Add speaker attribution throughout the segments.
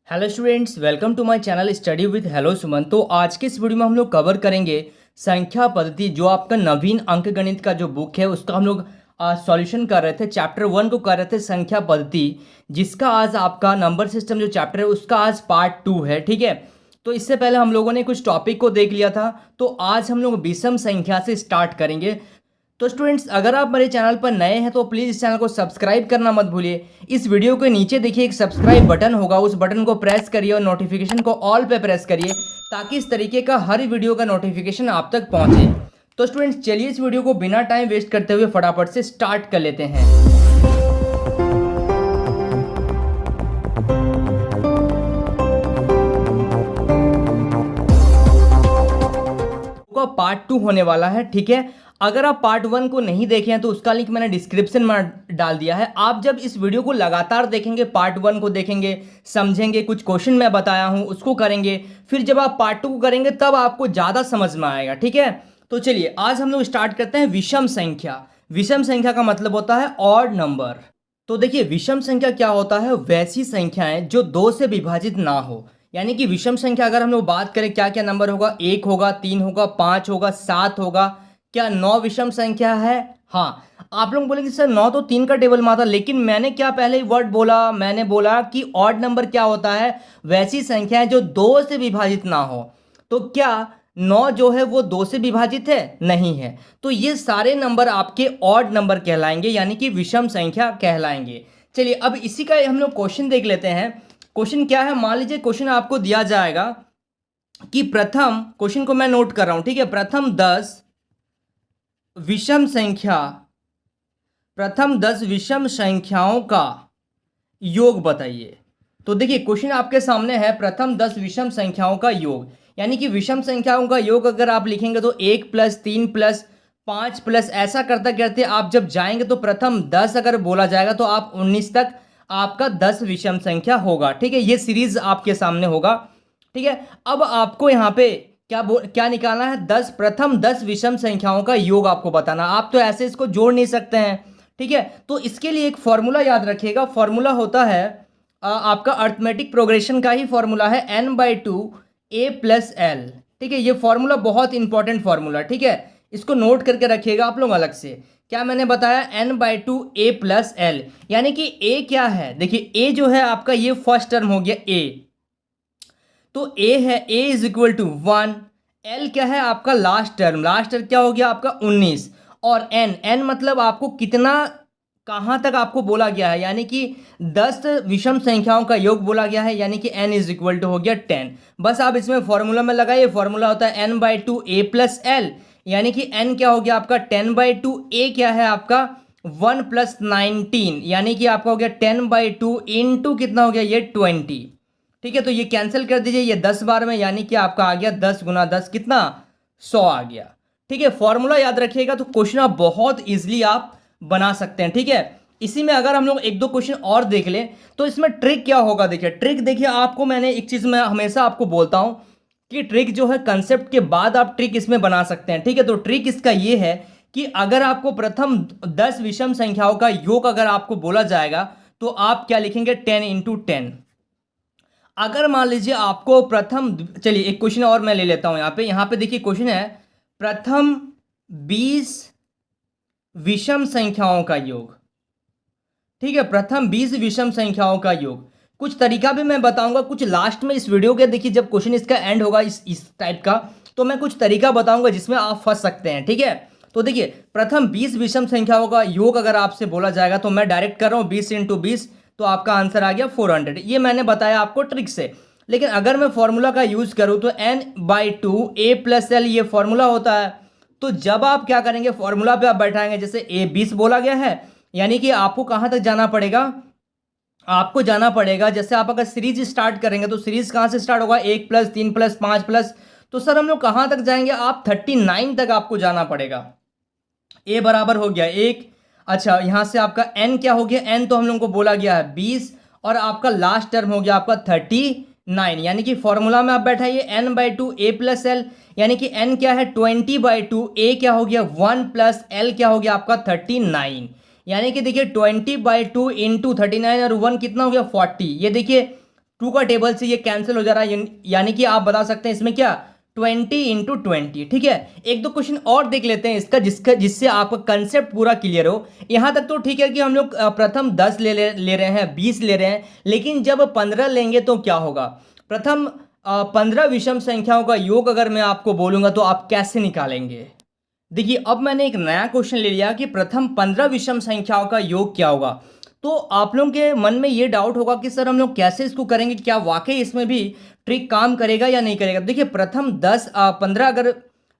Speaker 1: Hello students, welcome to my channel study with hello Suman. तो आज के इस वीडियो में हम लोग कवर करेंगे संख्या पद्धति, जो आपका नवीन अंक गणित का जो बुक है उसका हम लोग सॉल्यूशन कर रहे थे। चैप्टर 1 को कर रहे थे संख्या पद्धति, जिसका आज आपका नंबर सिस्टम जो चैप्टर है उसका आज पार्ट 2 है। ठीक है, तो इससे पहले हम लोगों ने कुछ टॉपिक को देख लिया था, तो आज हम लोग विषम संख्या से स्टार्ट करेंगे। तो स्टूडेंट्स, अगर आप मेरे चैनल पर नए हैं तो प्लीज़ इस चैनल को सब्सक्राइब करना मत भूलिए। इस वीडियो के नीचे देखिए एक सब्सक्राइब बटन होगा, उस बटन को प्रेस करिए और नोटिफिकेशन को ऑल पे प्रेस करिए, ताकि इस तरीके का हर वीडियो का नोटिफिकेशन आप तक पहुंचे। तो स्टूडेंट्स, चलिए इस वीडियो को बिना टाइम वेस्ट करते हुए फटाफट से स्टार्ट कर लेते हैं। पार्ट 2 होने वाला है। ठीक है, अगर आप पार्ट 1 को नहीं देखे हैं तो उसका लिंक मैंने डिस्क्रिप्शन में डाल दिया है। आप जब इस वीडियो को लगातार देखेंगे, पार्ट 1 को देखेंगे, समझेंगे, कुछ क्वेश्चन मैं बताया हूं उसको करेंगे, फिर जब आप पार्ट 2 को करेंगे तब आपको ज़्यादा समझ में आएगा। ठीक है, तो चलिए आज हम लोग स्टार्ट करते हैं विषम संख्या। विषम संख्या का मतलब होता है ऑड नंबर। तो देखिए, विषम संख्या क्या होता है? वैसी संख्याएं जो 2 से विभाजित ना हो। यानी कि विषम संख्या अगर हम लोग बात करें क्या क्या नंबर होगा, 1 होगा, 3 होगा, 5 होगा, 7 होगा। क्या 9 विषम संख्या है? हाँ। आप लोग बोलेंगे सर 9 तो 3 का टेबल में आता, लेकिन मैंने क्या पहले ही वर्ड बोला, मैंने बोला कि ऑड नंबर क्या होता है? वैसी संख्या है जो 2 से विभाजित ना हो। तो क्या 9 जो है वो 2 से विभाजित है? नहीं है। तो ये सारे नंबर आपके ऑड नंबर कहलाएंगे, यानी कि विषम संख्या कहलाएंगे। चलिए अब इसी का हम लोग क्वेश्चन देख लेते हैं। क्वेश्चन क्या है? मान लीजिए क्वेश्चन आपको दिया जाएगा कि प्रथम, क्वेश्चन को मैं नोट कर रहा हूं, ठीक है, प्रथम 10 विषम संख्या, प्रथम 10 विषम संख्याओं का योग बताइए। तो देखिए क्वेश्चन आपके सामने है, प्रथम 10 विषम संख्याओं का योग, यानी कि विषम संख्याओं का योग अगर आप लिखेंगे तो 1 + 3 + 5 + ऐसा करते करते आप जब जाएंगे तो प्रथम 10 अगर बोला जाएगा तो आप 19 तक आपका 10 विषम संख्या होगा। ठीक है, ये सीरीज आपके सामने होगा। ठीक है, अब आपको यहाँ पे क्या निकालना है? 10 प्रथम 10 विषम संख्याओं का योग आपको बताना। आप तो ऐसे इसको जोड़ नहीं सकते हैं। ठीक है, तो इसके लिए एक फॉर्मूला याद रखिएगा। फॉर्मूला होता है आपका अर्थमेटिक प्रोग्रेशन का ही फॉर्मूला है, n/2 a + l। ठीक है, ये फॉर्मूला बहुत इंपॉर्टेंट फॉर्मूला। ठीक है, इसको नोट करके रखिएगा आप लोग अलग से। क्या मैंने बताया? n/2 a + l, यानी कि a क्या है? देखिए a जो है आपका, ये फर्स्ट टर्म हो गया a, तो a है a = 1। l क्या है आपका? Last term. लास्ट टर्म क्या हो गया आपका? 19। और n मतलब आपको कितना, कहाँ तक आपको बोला गया है, यानी कि 10 विषम संख्याओं का योग बोला गया है, यानी कि n = हो गया 10। बस आप इसमें फॉर्मूला में लगाइए। फॉर्मूला होता है n/2 a + l, यानी कि n क्या हो गया आपका? 10/2। a क्या है आपका? 1 + 19, यानी कि आपका हो गया 10/2 इंटू कितना हो गया? ये 20। ठीक है, तो ये कैंसिल कर दीजिए, ये 10 बार में, यानी कि आपका आ गया 10 × 10 कितना? 100 आ गया। ठीक है, फॉर्मूला याद रखिएगा तो क्वेश्चन आप बहुत इजीली आप बना सकते हैं। ठीक है, इसी में अगर हम लोग एक दो क्वेश्चन और देख लें तो इसमें ट्रिक क्या होगा? देखिए ट्रिक, देखिए आपको मैंने एक चीज़ मैं हमेशा आपको बोलता हूं कि ट्रिक जो है कंसेप्ट के बाद आप ट्रिक इसमें बना सकते हैं। ठीक है, तो ट्रिक इसका ये है कि अगर आपको प्रथम 10 विषम संख्याओं का योग अगर आपको बोला जाएगा तो आप क्या लिखेंगे? 10 × 10। अगर मान लीजिए आपको प्रथम, चलिए एक क्वेश्चन और मैं ले लेता हूं यहाँ पे देखिए क्वेश्चन है, प्रथम 20 विषम संख्याओं का योग। ठीक है, प्रथम 20 विषम संख्याओं का योग। कुछ तरीका भी मैं बताऊंगा कुछ लास्ट में इस वीडियो के। देखिए जब क्वेश्चन इसका एंड होगा इस टाइप का, तो मैं कुछ तरीका बताऊंगा जिसमें आप फंस सकते हैं। ठीक है, तो देखिए प्रथम 20 विषम संख्याओं का योग अगर आपसे बोला जाएगा तो मैं डायरेक्ट कर रहा हूं 20 × 20, तो आपका आंसर आ गया 400। ये मैंने बताया आपको ट्रिक से। लेकिन अगर मैं फॉर्मूला का यूज करूं तो n/2 a + l ये फॉर्मूला होता है। तो जब आप क्या करेंगे, फॉर्मूला पे आप बैठाएंगे, जैसे a 20 बोला गया है, यानी कि आपको कहां तक जाना पड़ेगा? आपको जाना पड़ेगा, जैसे आप अगर सीरीज स्टार्ट करेंगे तो सीरीज कहां से स्टार्ट होगा? 1 + 3 + 5 +, तो सर हम लोग कहां तक जाएंगे? आप 39 तक आपको जाना पड़ेगा। a बराबर हो गया 1। अच्छा, यहां से आपका n क्या हो गया? n तो हम लोगों को बोला गया है 20, और आपका लास्ट टर्म हो गया आपका 39, यानी कि फॉर्मूला में आप बैठाइए n/2 a + l, यानी कि n क्या है? 20/2, a क्या हो गया? 1 + l क्या हो गया आपका? 39, यानी कि देखिए 20/2 × 39 और 1 कितना हो गया? 40। ये देखिए टू का टेबल से ये कैंसिल हो जा रहा है, यानी कि आप बता सकते हैं इसमें क्या 20 × 20। ठीक है, एक दो क्वेश्चन और देख लेते हैं इसका जिससे आपका कंसेप्ट पूरा क्लियर हो। यहाँ तक तो ठीक है कि हम लोग प्रथम 10 ले रहे हैं, 20 ले रहे हैं, लेकिन जब 15 लेंगे तो क्या होगा। प्रथम 15 विषम संख्याओं का योग अगर मैं आपको बोलूंगा तो आप कैसे निकालेंगे। देखिए अब मैंने एक नया क्वेश्चन ले लिया कि प्रथम 15 विषम संख्याओं का योग क्या होगा। तो आप लोगों के मन में ये डाउट होगा कि सर हम लोग कैसे इसको करेंगे, क्या वाकई इसमें भी ट्रिक काम करेगा या नहीं करेगा। देखिए प्रथम 15 अगर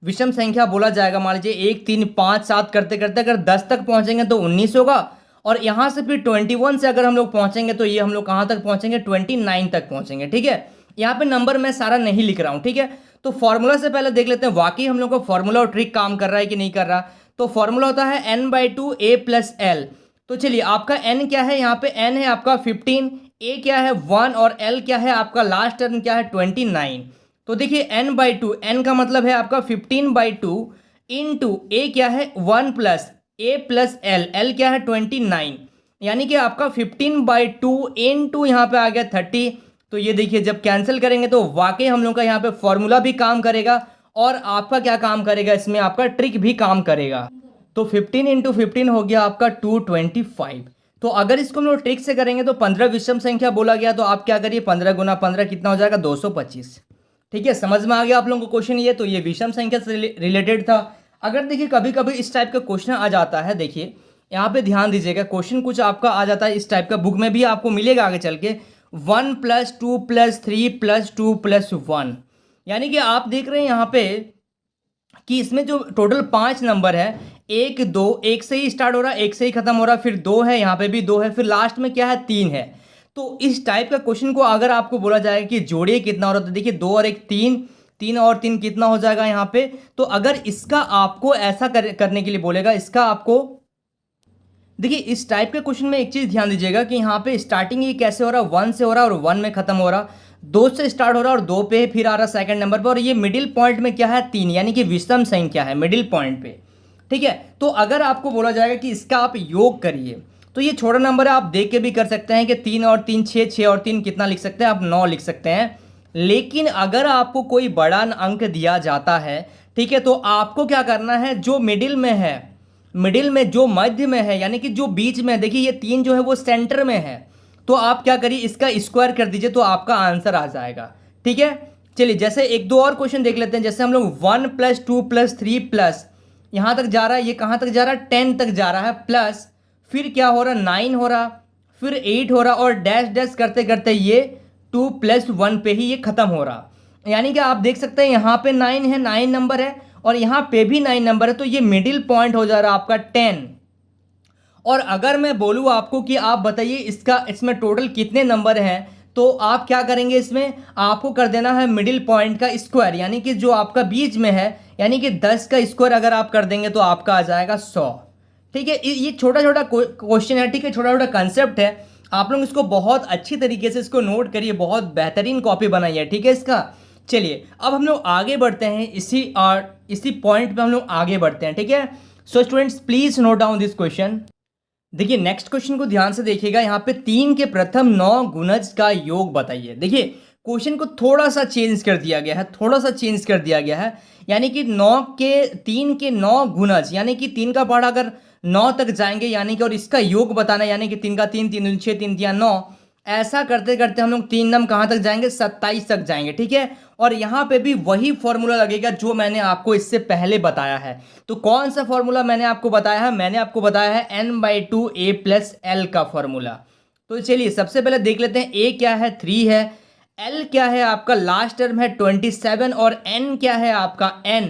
Speaker 1: विषम संख्या बोला जाएगा, मान लीजिए 1 3 5 7 करते करते अगर 10 तक पहुंचेंगे तो 19 होगा, और यहाँ से फिर 21 से अगर हम लोग पहुंचेंगे तो ये हम लोग कहाँ तक पहुंचेंगे 29 तक पहुंचेंगे। ठीक है, यहाँ पे नंबर मैं सारा नहीं लिख रहा हूँ। ठीक है, तो फॉर्मूला से पहले देख लेते हैं वाकई हम लोग को फॉर्मूला और ट्रिक काम कर रहा है कि नहीं कर रहा। तो फॉर्मूला होता है n/2 a + l। तो चलिए आपका n क्या है, यहाँ पे n है आपका 15, a क्या है 1 और l क्या है आपका लास्ट टर्म क्या है 29। तो देखिए n/2, n का मतलब है आपका 15/2 इंटू a क्या है 1 + a + l, l क्या है 29, यानी कि आपका 15/2 इंटू यहाँ पे आ गया 30। तो ये देखिए जब कैंसिल करेंगे तो वाकई हम लोग का यहाँ पे फॉर्मूला भी काम करेगा और आपका क्या काम करेगा, इसमें आपका ट्रिक भी काम करेगा। तो 15 × 15 हो गया आपका 225। तो अगर इसको हम लोग ट्रिक से करेंगे तो 15 विषम संख्या बोला गया, तो आप क्या करिए 15 × 15 कितना हो जाएगा 225। ठीक है, समझ में आ गया आप लोगों को क्वेश्चन ये। तो ये विषम संख्या से रिलेटेड था। अगर देखिए कभी कभी इस टाइप का क्वेश्चन आ जाता है, देखिए यहाँ पे ध्यान दीजिएगा, क्वेश्चन कुछ आपका आ जाता है इस टाइप का, बुक में भी आपको मिलेगा आगे चल के 1 + 2 + 3 + 2 + 1, यानी कि आप देख रहे हैं यहाँ पे कि इसमें जो टोटल 5 नंबर है, 1 2, एक से ही स्टार्ट हो रहा है, एक से ही खत्म हो रहा है, फिर 2 है, यहाँ पे भी 2 है, फिर लास्ट में क्या है 3 है। तो इस टाइप का क्वेश्चन को अगर आपको बोला जाएगा कि जोड़िए कितना हो रहा है, तो देखिए 2 और 1 3, 3 और 3 कितना हो जाएगा यहाँ पे। तो अगर इसका आपको ऐसा करने के लिए बोलेगा, इसका आपको देखिए इस टाइप के क्वेश्चन में एक चीज़ ध्यान दीजिएगा कि यहाँ पे स्टार्टिंग ये कैसे हो रहा है 1 से हो रहा है और 1 में खत्म हो रहा, 2 से स्टार्ट हो रहा है और 2 पे फिर आ रहा सेकंड नंबर पर, और ये मिडिल पॉइंट में क्या है 3, यानी कि विषम संख्या है मिडिल पॉइंट पे। ठीक है, तो अगर आपको बोला जाएगा कि इसका आप योग करिए, तो ये छोटा नंबर है, आप देख के भी कर सकते हैं कि 3 और 3 6, 6 और 3 कितना लिख सकते हैं आप 9 लिख सकते हैं। लेकिन अगर आपको कोई बड़ा अंक दिया जाता है, ठीक है, तो आपको क्या करना है, जो मिडिल में है, मिडिल में जो मध्य में है, यानी कि जो बीच में है, देखिए ये 3 जो है वो सेंटर में है, तो आप क्या करिए इसका स्क्वायर कर दीजिए तो आपका आंसर आ जाएगा। ठीक है, चलिए जैसे एक दो और क्वेश्चन देख लेते हैं। जैसे हम लोग 1 + 2 + 3 प्लस यहाँ तक जा रहा है, ये कहाँ तक जा रहा है 10 तक जा रहा है, प्लस फिर क्या हो रहा है 9 हो रहा, फिर 8 हो रहा, और डैश डैश करते करते ये 2 + 1 पे ही ये खत्म हो रहा। यानी कि आप देख सकते हैं यहाँ पे 9 है, 9 नंबर है, और यहाँ पे भी 9 नंबर है, तो ये मिडिल पॉइंट हो जा रहा है आपका 10। और अगर मैं बोलूँ आपको कि आप बताइए इसमें टोटल कितने नंबर हैं, तो आप क्या करेंगे, इसमें आपको कर देना है मिडिल पॉइंट का स्क्वायर, यानी कि जो आपका बीच में है, यानी कि 10 का स्क्वायर अगर आप कर देंगे तो आपका आ जाएगा 100। ठीक है, ये छोटा छोटा क्वेश्चन है, ठीक है, छोटा छोटा कंसेप्ट है, आप लोग इसको बहुत अच्छी तरीके से इसको नोट करिए, बहुत बेहतरीन कॉपी बनाइए। ठीक है इसका, चलिए अब हम लोग आगे बढ़ते हैं, इसी पॉइंट पे हम लोग आगे बढ़ते हैं। ठीक है, so students please note down this question. देखिए नेक्स्ट क्वेश्चन को ध्यान से देखिएगा, यहाँ पे 3 के प्रथम 9 गुणज का योग बताइए। देखिए क्वेश्चन को थोड़ा सा चेंज कर दिया गया है, थोड़ा सा चेंज कर दिया गया है, यानी कि 3 के 9 गुणज, यानी कि 3 का पहाड़ा अगर 9 तक जाएंगे, यानी कि और इसका योग बताना, यानी कि 3 का 3 3 दूनी 6 3 3 9, ऐसा करते करते हम लोग 3 नम कहाँ तक जाएंगे 27 तक जाएंगे। ठीक है, और यहाँ पे भी वही फॉर्मूला लगेगा जो मैंने आपको इससे पहले बताया है। तो कौन सा फॉर्मूला मैंने आपको बताया है, मैंने आपको बताया है n/2 a + l का फॉर्मूला। तो चलिए सबसे पहले देख लेते हैं, a क्या है 3 है, l क्या है आपका लास्ट टर्म है 27, और n क्या है आपका n,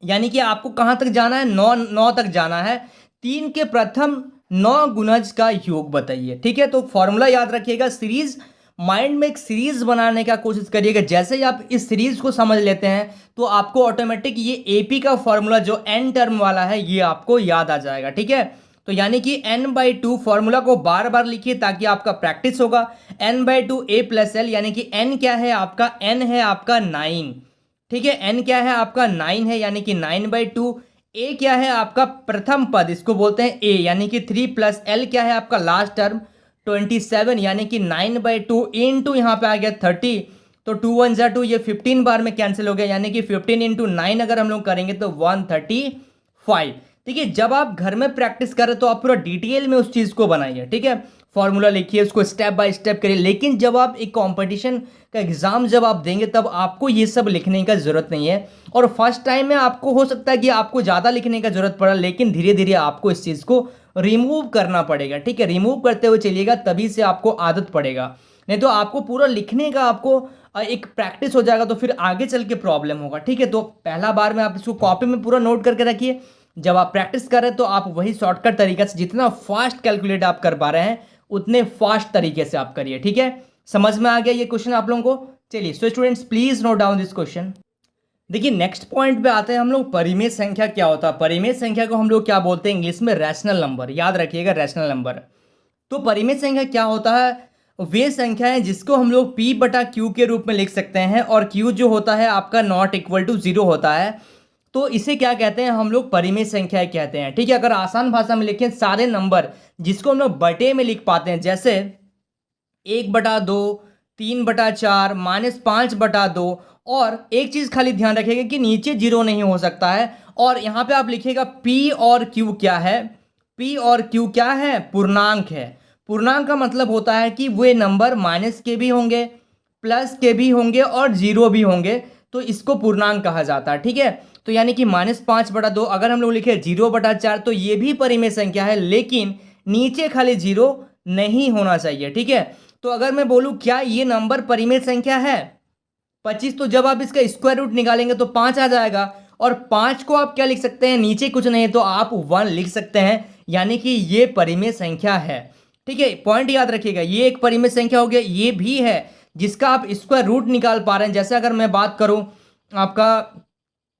Speaker 1: यानी कि आपको कहाँ तक जाना है 9 तक जाना है। 3 के प्रथम 9 गुणज का योग बताइए। ठीक है, तो फॉर्मूला याद रखिएगा, सीरीज माइंड में एक सीरीज बनाने का कोशिश करिएगा। जैसे ही आप इस सीरीज को समझ लेते हैं तो आपको ऑटोमेटिक ये एपी का फॉर्मूला जो एन टर्म वाला है ये आपको याद आ जाएगा। ठीक है, तो यानी कि n/2 फॉर्मूला को बार बार लिखिए ताकि आपका प्रैक्टिस होगा। n/2 a + l, यानी कि n क्या है आपका, n है आपका 9। ठीक है, n क्या है आपका 9 है, यानी कि 9/2। a क्या है आपका प्रथम पद, इसको बोलते हैं a, यानी कि 3 + l क्या है आपका लास्ट टर्म 27 यानी कि 9/2 इंटू यहाँ पे आ गया 30, तो 2 1 जा 2, ये 15 बार में कैंसिल हो गया, यानी कि 15 इंटू 9 अगर हम लोग करेंगे तो 135। देखिए जब आप घर में प्रैक्टिस करें तो आप पूरा डिटेल में उस चीज़ को बनाइए, ठीक है, फॉर्मूला लिखिए, उसको स्टेप बाय स्टेप करिए। लेकिन जब आप एक कंपटीशन का एग्जाम जब आप देंगे तब आपको ये सब लिखने का जरूरत नहीं है। और फर्स्ट टाइम में आपको हो सकता है कि आपको ज़्यादा लिखने का जरूरत पड़ा, लेकिन धीरे धीरे आपको इस चीज़ को रिमूव करना पड़ेगा, ठीक है, रिमूव करते हुए चलिएगा, तभी से आपको आदत पड़ेगा। नहीं तो आपको पूरा लिखने का आपको एक प्रैक्टिस हो जाएगा तो फिर आगे चल के प्रॉब्लम होगा, ठीक है। तो पहला बार में आप इसको कॉपी में पूरा नोट करके रखिए। जब आप प्रैक्टिस कर रहे हैं तो आप वही शॉर्टकट तरीके से जितना फास्ट कैलकुलेट आप कर पा रहे हैं उतने फास्ट तरीके से आप करिए, ठीक है। समझ में आ गया ये क्वेश्चन आप लोगों को? चलिए so students please note down this question. देखिए नेक्स्ट पॉइंट पे आते हैं हम लोग, परिमेय संख्या क्या होता है। परिमेय संख्या को हम लोग क्या बोलते हैं इंग्लिश में? रैशनल नंबर, याद रखिएगा, रैशनल नंबर। तो परिमेय संख्या क्या होता है? वे संख्याएं जिसको हम लोग p बटा क्यू के रूप में लिख सकते हैं, और q जो होता है आपका नॉट इक्वल टू 0 होता है, तो इसे क्या कहते हैं हम लोग? परिमेय संख्याएं कहते हैं, ठीक है। अगर आसान भाषा में लिखें, सारे नंबर जिसको हम लोग बटे में लिख पाते हैं, जैसे 1/2, 3/4, -5/2। और एक चीज खाली ध्यान रखिएगा कि नीचे 0 नहीं हो सकता है। और यहाँ पे आप लिखिएगा p और q क्या है? p और q क्या है? पूर्णांक है। पूर्णांक का मतलब होता है कि वे नंबर माइनस के भी होंगे, प्लस के भी होंगे और 0 भी होंगे, तो इसको पूर्णांक कहा जाता है, ठीक है। तो यानी कि -5/2 अगर हम लोग लिखे 0/4 तो ये भी परिमेय संख्या है, लेकिन नीचे खाली 0 नहीं होना चाहिए, ठीक है। तो अगर मैं बोलूं क्या ये नंबर परिमेय संख्या है 25, तो जब आप इसका स्क्वायर रूट निकालेंगे तो 5 आ जाएगा। और 5 को आप क्या लिख सकते हैं? नीचे कुछ नहीं तो आप 1 लिख सकते हैं, यानी कि ये परिमेय संख्या है, ठीक है। पॉइंट याद रखिएगा, ये एक परिमेय संख्या हो गया। ये भी है जिसका आप स्क्वायर रूट निकाल पा रहे हैं। जैसे अगर मैं बात करूं आपका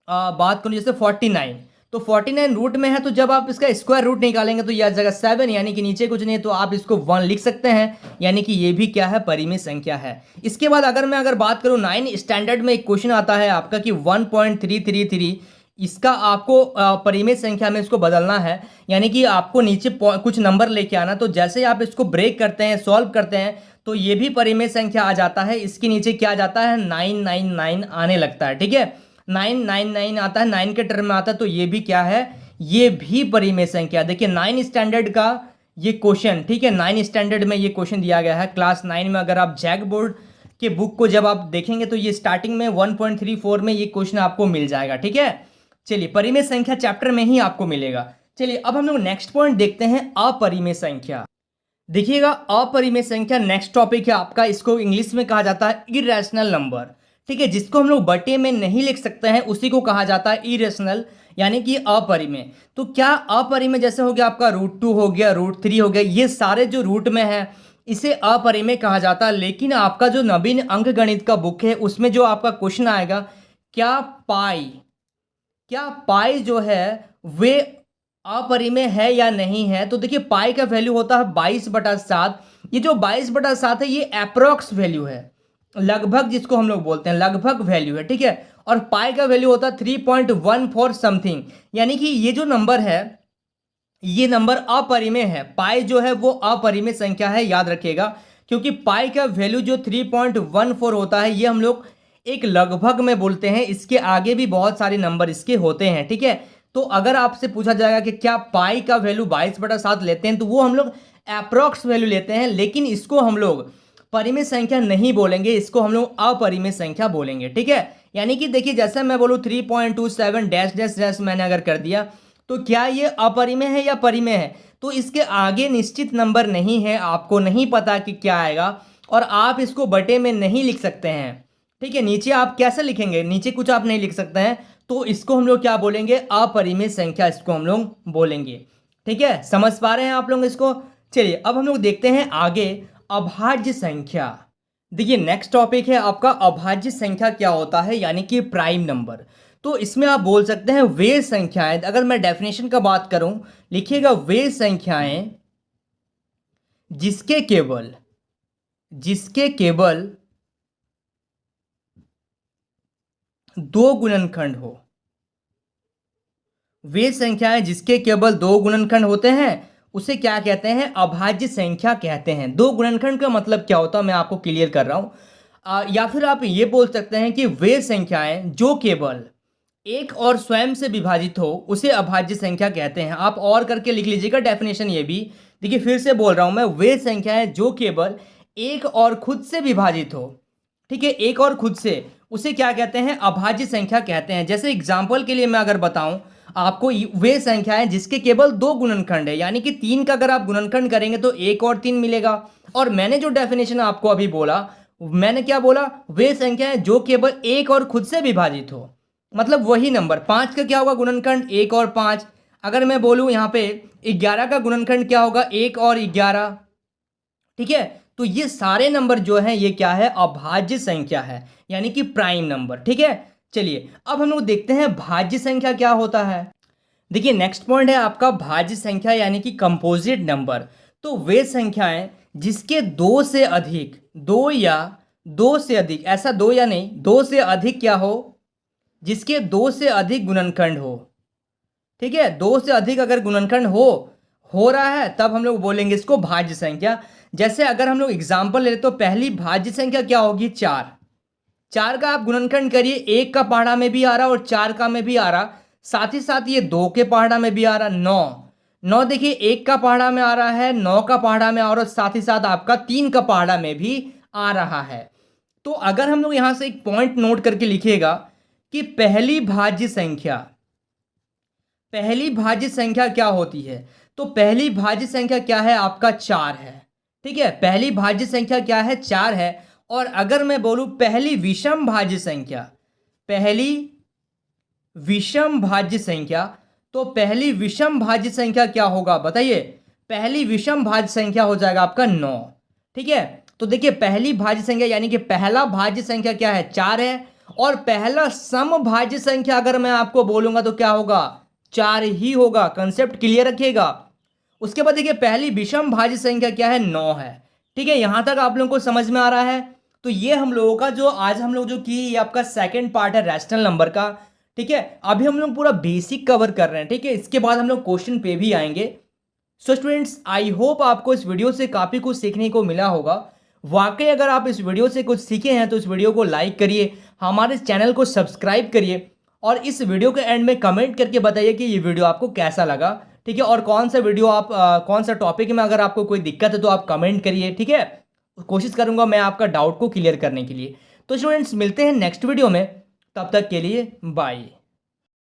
Speaker 1: बात करूं जैसे 49, तो 49 रूट में है, तो जब आप इसका स्क्वायर रूट निकालेंगे तो यह आ जाएगा 7, यानी कि नीचे कुछ नहीं तो आप इसको 1 लिख सकते हैं, यानी कि ये भी क्या है? परिमेय संख्या है। इसके बाद अगर बात करूं 9 स्टैंडर्ड में एक क्वेश्चन आता है आपका कि 1.333, इसका आपको परिमेय संख्या में इसको बदलना है, यानी कि आपको नीचे कुछ नंबर लेके आना। तो जैसे आप इसको ब्रेक करते हैं, सॉल्व करते हैं, तो ये भी परिमेय संख्या आ जाता है। इसके नीचे क्या आ जाता है? 999 आने लगता है, ठीक है। 999 आता है, 9 के टर्म में आता है, तो ये भी क्या है? ये भी परिमेय संख्या। देखिए 9 स्टैंडर्ड का ये क्वेश्चन, ठीक है, 9 स्टैंडर्ड में ये क्वेश्चन दिया गया है क्लास 9 में। अगर आप जैक बोर्ड के बुक को जब आप देखेंगे तो ये स्टार्टिंग में 1.34 में ये क्वेश्चन आपको मिल जाएगा, ठीक है। चलिए परिमेय संख्या चैप्टर में ही आपको मिलेगा। चलिए अब हम लोग नेक्स्ट पॉइंट देखते हैं, अपरिमेय संख्या। देखिएगा अपरिमेय संख्या नेक्स्ट टॉपिक है आपका। इसको इंग्लिश में कहा जाता है इरेशनल नंबर, ठीक है। जिसको हम लोग बटे में नहीं लिख सकते हैं उसी को कहा जाता है इरेशनल, यानी कि अपरिमेय। तो क्या अपरिमेय जैसे हो गया आपका √2 हो गया, √3 हो गया, ये सारे जो रूट में है इसे अपरिमेय कहा जाता है। लेकिन आपका जो नवीन अंक गणित का बुक है उसमें जो आपका क्वेश्चन आएगा, क्या पाई जो है वे अपरिमेय है या नहीं है? तो देखिए पाई का वैल्यू होता है 22/7। ये जो 22/7 है ये अप्रोक्स वैल्यू है, लगभग जिसको हम लोग बोलते हैं, लगभग वैल्यू है, ठीक है। और पाई का वैल्यू होता है 3.14 समथिंग, यानी कि ये जो नंबर है ये नंबर अपरिमेय है। पाई जो है वो अपरिमेय संख्या है, याद रखिएगा, क्योंकि पाई का वैल्यू जो 3.14 होता है ये हम लोग एक लगभग में बोलते हैं। इसके आगे भी बहुत सारे नंबर इसके होते हैं, ठीक है। तो अगर आपसे पूछा जाएगा कि क्या पाई का वैल्यू 22/7 लेते हैं, तो वो हम लोग अप्रोक्स वैल्यू लेते हैं, लेकिन इसको हम लोग परिमेय संख्या नहीं बोलेंगे, इसको हम लोग अपरिमेय संख्या बोलेंगे, ठीक है। यानी कि देखिए जैसे मैं बोलूँ 3.27 डैश डैश डैश मैंने अगर कर दिया, तो क्या ये अपरिमेय है या परिमेय है? तो इसके आगे निश्चित नंबर नहीं है, आपको नहीं पता कि क्या आएगा, और आप इसको बटे में नहीं लिख सकते हैं, ठीक है। नीचे आप कैसे लिखेंगे? नीचे कुछ आप नहीं लिख सकते हैं, तो इसको हम लोग क्या बोलेंगे? अपरिमेय संख्या इसको हम लोग बोलेंगे, ठीक है। समझ पा रहे हैं आप लोग इसको? चलिए अब हम लोग देखते हैं आगे अभाज्य संख्या। देखिए नेक्स्ट टॉपिक है आपका अभाज्य संख्या क्या होता है, यानी कि प्राइम नंबर। तो इसमें आप बोल सकते हैं वे संख्याएं, अगर मैं डेफिनेशन का बात करूं, लिखिएगा वे संख्याएं जिसके केवल 2 गुणनखंड हो। वे संख्याएं जिसके केवल 2 गुणनखंड होते हैं उसे क्या कहते हैं, अभाज्य संख्या कहते हैं। दो गुणनखंड का मतलब क्या होता है मैं आपको क्लियर कर रहा हूं। या फिर आप ये बोल सकते हैं कि वे संख्याएं जो केवल एक और स्वयं से विभाजित हो उसे अभाज्य संख्या कहते हैं। आप और करके लिख लीजिएगा डेफिनेशन ये भी। देखिए फिर से बोल रहा हूं मैं, वे संख्याएं जो केवल एक और खुद से विभाजित हो, ठीक है, एक और खुद से, उसे क्या कहते हैं, अभाज्य संख्या कहते हैं। जैसे एग्जाम्पल के लिए मैं अगर बताऊं आपको, वे संख्याएं जिसके केवल दो गुणनखंड है, यानी कि 3 का अगर आप गुणनखंड करेंगे तो 1 और 3 मिलेगा। और मैंने जो डेफिनेशन आपको अभी बोला, मैंने क्या बोला, वे संख्याएं जो केवल एक और खुद से विभाजित हो, मतलब वही नंबर। 5 का क्या होगा गुणनखंड, 1 और 5। अगर मैं बोलूं यहाँ पे 11 का गुणनखंड क्या होगा, 1 और 11, ठीक है। तो ये सारे नंबर जो हैं ये क्या है, अभाज्य संख्या है, यानी कि प्राइम नंबर, ठीक है। चलिए अब हम लोग देखते हैं भाज्य संख्या क्या होता है। देखिए नेक्स्ट पॉइंट है आपका भाज्य संख्या यानी कि कंपोजिट नंबर। तो वे संख्याएं जिसके दो से अधिक, दो या दो से अधिक, ऐसा दो या नहीं, दो से अधिक क्या हो, जिसके दो से अधिक गुणनखंड हो, ठीक है। दो से अधिक अगर गुणनखंड हो रहा है तब हम लोग बोलेंगे इसको भाज्य संख्या। जैसे अगर हम लोग एग्जाम्पल ले तो पहली भाज्य संख्या क्या होगी, 4। 4 का आप गुणनखंड करिए, 1 का पहाड़ा में भी आ रहा और 4 का में भी आ रहा, साथ ही साथ ये 2 के पहाड़ा में भी आ रहा, 9 देखिए 1 का पहाड़ा में आ रहा है, 9 का पहाड़ा में आ रहा और साथ ही साथ आपका 3 का पहाड़ा में भी आ रहा है। तो अगर हम लोग यहां से एक पॉइंट नोट करके लिखिएगा कि पहली भाज्य संख्या क्या होती है, तो पहली भाज्य संख्या क्या है आपका, 4 है, ठीक है। पहली भाज्य संख्या क्या है, 4 है। और अगर मैं बोलूं पहली विषम भाज्य संख्या, तो पहली विषम भाज्य संख्या क्या होगा बताइए, पहली विषम भाज्य संख्या हो जाएगा आपका 9, ठीक है। तो देखिए पहली भाज्य संख्या यानी कि पहला भाज्य संख्या क्या है, 4 है। और पहला सम भाज्य संख्या अगर मैं आपको बोलूंगा तो क्या होगा, 4 ही होगा। कंसेप्ट क्लियर रखिएगा। उसके बाद देखिए पहली विषम भाज्य संख्या क्या है, 9 है, ठीक है। यहां तक आप लोगों को समझ में आ रहा है। तो ये हम लोगों का जो आज हम लोग जो की ये आपका सेकंड पार्ट है रैशनल नंबर का, ठीक है। अभी हम लोग पूरा बेसिक कवर कर रहे हैं, ठीक है। इसके बाद हम लोग क्वेश्चन पे भी आएंगे। सो स्टूडेंट्स आई होप आपको इस वीडियो से काफ़ी कुछ सीखने को मिला होगा। वाकई अगर आप इस वीडियो से कुछ सीखे हैं तो इस वीडियो को लाइक करिए, हमारे चैनल को सब्सक्राइब करिए और इस वीडियो के एंड में कमेंट करके बताइए कि ये वीडियो आपको कैसा लगा, ठीक है। और कौन सा वीडियो आप कौन सा टॉपिक में अगर आपको कोई दिक्कत है तो आप कमेंट करिए, ठीक है। कोशिश करूंगा मैं आपका डाउट को क्लियर करने के लिए। तो स्टूडेंट्स मिलते हैं नेक्स्ट वीडियो में, तब तक के लिए बाय।